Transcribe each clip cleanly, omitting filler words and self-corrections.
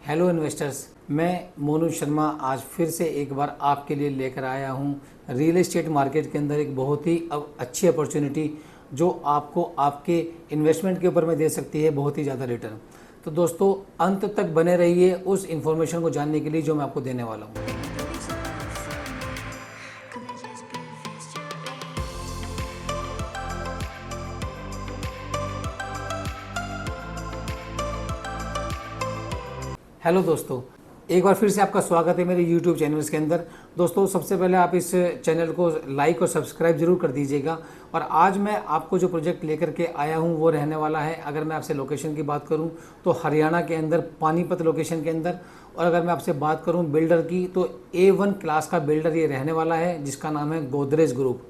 Hello investors, मैं मोनू शर्मा आज फिर से एक बार आपके लिए लेकर आया हूं रियल एस्टेट मार्केट के अंदर एक बहुत ही अच्छी अपॉर्चुनिटी जो आपको आपके इन्वेस्टमेंट के ऊपर में दे सकती है बहुत ही ज़्यादा रिटर्न। तो दोस्तों, अंत तक बने रहिए उस इन्फॉर्मेशन को जानने के लिए जो मैं आपको देने वाला हूँ। हेलो दोस्तों, एक बार फिर से आपका स्वागत है मेरे YouTube चैनल्स के अंदर। दोस्तों, सबसे पहले आप इस चैनल को लाइक और सब्सक्राइब जरूर कर दीजिएगा। और आज मैं आपको जो प्रोजेक्ट लेकर के आया हूं वो रहने वाला है, अगर मैं आपसे लोकेशन की बात करूं तो हरियाणा के अंदर पानीपत लोकेशन के अंदर। और अगर मैं आपसे बात करूं बिल्डर की तो A1 क्लास का बिल्डर ये रहने वाला है जिसका नाम है गोदरेज ग्रुप।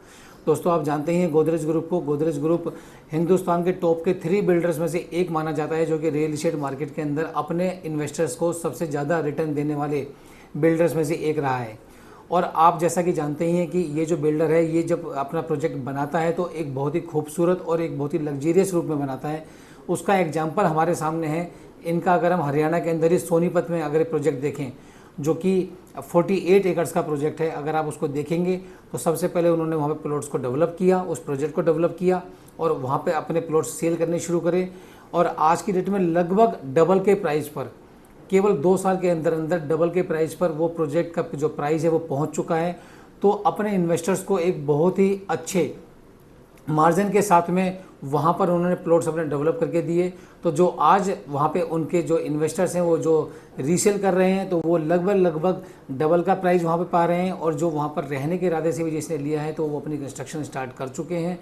दोस्तों, आप जानते हैं गोदरेज ग्रुप को। गोदरेज ग्रुप हिंदुस्तान के टॉप के 3 बिल्डर्स में से एक माना जाता है जो कि रियल एस्टेट मार्केट के अंदर अपने इन्वेस्टर्स को सबसे ज़्यादा रिटर्न देने वाले बिल्डर्स में से एक रहा है। और आप जैसा कि जानते ही हैं कि ये जो बिल्डर है ये जब अपना प्रोजेक्ट बनाता है तो एक बहुत ही खूबसूरत और एक बहुत ही लग्जरियस रूप में बनाता है। उसका एग्जाम्पल हमारे सामने है। इनका अगर हम हरियाणा के अंदर ही सोनीपत में अगर प्रोजेक्ट देखें जो कि 48 एकड़ का प्रोजेक्ट है, अगर आप उसको देखेंगे तो सबसे पहले उन्होंने वहाँ पे प्लॉट्स को डेवलप किया, उस प्रोजेक्ट को डेवलप किया और वहाँ पे अपने प्लॉट्स सेल करने शुरू करे। और आज की डेट में लगभग डबल के प्राइस पर, केवल 2 साल के अंदर अंदर डबल के प्राइस पर वो प्रोजेक्ट का जो प्राइस है वो पहुँच चुका है। तो अपने इन्वेस्टर्स को एक बहुत ही अच्छे मार्जिन के साथ में वहाँ पर उन्होंने प्लॉट्स अपने डेवलप करके दिए। तो जो आज वहाँ पे उनके जो इन्वेस्टर्स हैं वो जो रीसेल कर रहे हैं तो वो लगभग डबल का प्राइस वहाँ पे पा रहे हैं। और जो वहाँ पर रहने के इरादे से भी जिसने लिया है तो वो अपनी कंस्ट्रक्शन स्टार्ट कर चुके हैं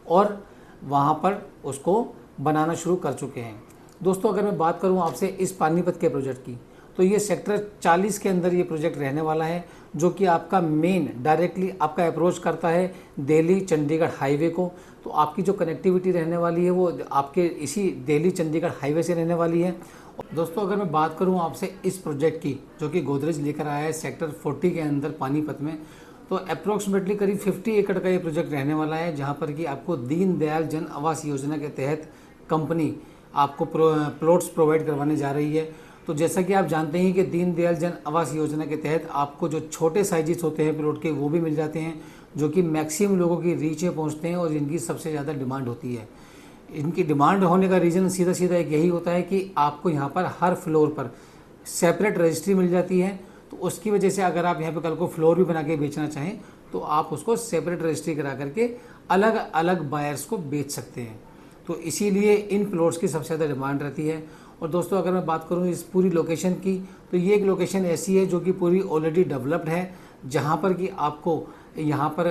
और वहाँ पर उसको बनाना शुरू कर चुके हैं। दोस्तों, अगर मैं बात करूँ आपसे इस पानीपत के प्रोजेक्ट की तो ये सेक्टर 40 के अंदर ये प्रोजेक्ट रहने वाला है जो कि आपका मेन डायरेक्टली आपका अप्रोच करता है दिल्ली चंडीगढ़ हाईवे को। तो आपकी जो कनेक्टिविटी रहने वाली है वो आपके इसी दिल्ली चंडीगढ़ हाईवे से रहने वाली है। दोस्तों, अगर मैं बात करूं आपसे इस प्रोजेक्ट की जो कि गोदरेज लेकर आया है सेक्टर 40 के अंदर पानीपत में, तो अप्रोक्सीमेटली करीब 50 एकड़ का ये प्रोजेक्ट रहने वाला है जहाँ पर कि आपको दीनदयाल जन आवास योजना के तहत कंपनी आपको प्लॉट्स प्रोवाइड करवाने जा रही है। तो जैसा कि आप जानते हैं कि दीनदयाल जन आवास योजना के तहत आपको जो छोटे साइजेस होते हैं प्लॉट के वो भी मिल जाते हैं जो कि मैक्सिमम लोगों की रीच में पहुंचते हैं और जिनकी सबसे ज़्यादा डिमांड होती है। इनकी डिमांड होने का रीज़न सीधा सीधा एक यही होता है कि आपको यहाँ पर हर फ्लोर पर सेपरेट रजिस्ट्री मिल जाती है। तो उसकी वजह से अगर आप यहाँ पर कल को फ्लोर भी बना के बेचना चाहें तो आप उसको सेपरेट रजिस्ट्री करा करके अलग अलग बायर्स को बेच सकते हैं। तो इसीलिए इन प्लॉट्स की सबसे ज़्यादा डिमांड रहती है। और दोस्तों, अगर मैं बात करूं इस पूरी लोकेशन की तो ये एक लोकेशन ऐसी है जो कि पूरी ऑलरेडी डेवलप्ड है जहां पर कि आपको यहाँ पर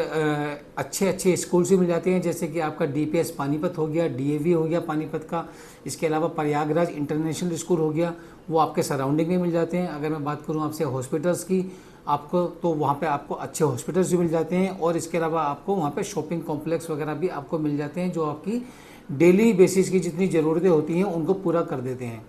अच्छे स्कूल्स भी मिल जाते हैं जैसे कि आपका DPS पानीपत हो गया, DAV हो गया पानीपत का। इसके अलावा प्रयागराज इंटरनेशनल स्कूल हो गया, वो आपके सराउंडिंग में मिल जाते हैं। अगर मैं बात करूँ आपसे हॉस्पिटल्स की आपको तो वहाँ पे आपको अच्छे हॉस्पिटल्स भी मिल जाते हैं। और इसके अलावा आपको वहाँ पे शॉपिंग कॉम्प्लेक्स वगैरह भी आपको मिल जाते हैं जो आपकी डेली बेसिस की जितनी ज़रूरतें होती हैं उनको पूरा कर देते हैं।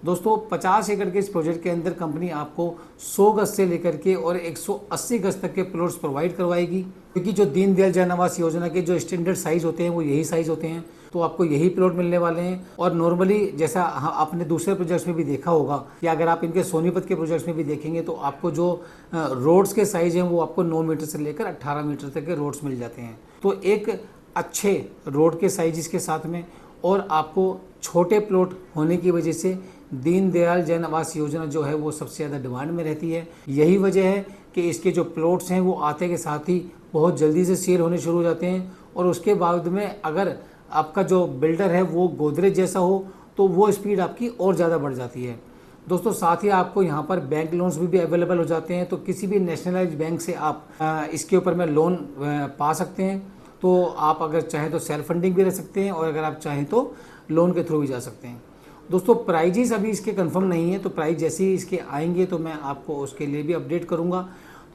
दोस्तों, 50 एकड़ के इस प्रोजेक्ट के अंदर कंपनी आपको 100 गज से लेकर के और 180 गज तक के प्लॉट्स प्रोवाइड करवाएगी, क्योंकि जो दीनदयाल जन आवास योजना के जो स्टैंडर्ड साइज होते हैं वो यही साइज होते हैं। तो आपको यही प्लॉट मिलने वाले हैं। और नॉर्मली जैसा आपने दूसरे प्रोजेक्ट्स में भी देखा होगा कि अगर आप इनके सोनीपत के प्रोजेक्ट्स में भी देखेंगे तो आपको जो रोड्स के साइज हैं वो आपको 9 मीटर से लेकर 18 मीटर तक के रोड्स मिल जाते हैं। तो एक अच्छे रोड के साइज़ के साथ में और आपको छोटे प्लॉट होने की वजह से दीनदयाल जन आवास योजना जो है वो सबसे ज़्यादा डिमांड में रहती है। यही वजह है कि इसके जो प्लॉट्स हैं वो आते के साथ ही बहुत जल्दी से सेल होने शुरू हो जाते हैं। और उसके बाद में अगर आपका जो बिल्डर है वो गोदरेज जैसा हो तो वो स्पीड आपकी और ज़्यादा बढ़ जाती है। दोस्तों, साथ ही आपको यहाँ पर बैंक लोन्स भी अवेलेबल हो जाते हैं। तो किसी भी नेशनलाइज बैंक से आप इसके ऊपर में लोन पा सकते हैं। तो आप अगर चाहें तो सेल्फ फंडिंग भी रह सकते हैं और अगर आप चाहें तो लोन के थ्रू भी जा सकते हैं। दोस्तों, प्राइजेस अभी इसके कंफर्म नहीं है, तो प्राइस जैसे ही इसके आएंगे तो मैं आपको उसके लिए भी अपडेट करूंगा।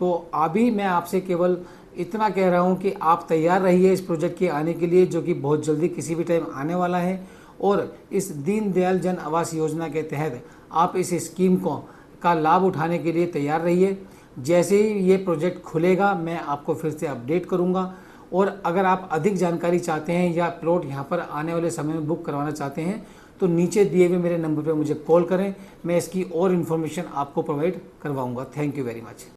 तो अभी मैं आपसे केवल इतना कह रहा हूं कि आप तैयार रहिए इस प्रोजेक्ट के आने के लिए जो कि बहुत जल्दी किसी भी टाइम आने वाला है। और इस दीनदयाल जन आवास योजना के तहत आप इस स्कीम का लाभ उठाने के लिए तैयार रहिए। जैसे ही ये प्रोजेक्ट खुलेगा मैं आपको फिर से अपडेट करूँगा। और अगर आप अधिक जानकारी चाहते हैं या प्लॉट यहाँ पर आने वाले समय में बुक करवाना चाहते हैं तो नीचे दिए हुए मेरे नंबर पर मुझे कॉल करें, मैं इसकी और इन्फॉर्मेशन आपको प्रोवाइड करवाऊँगा। Thank you very much.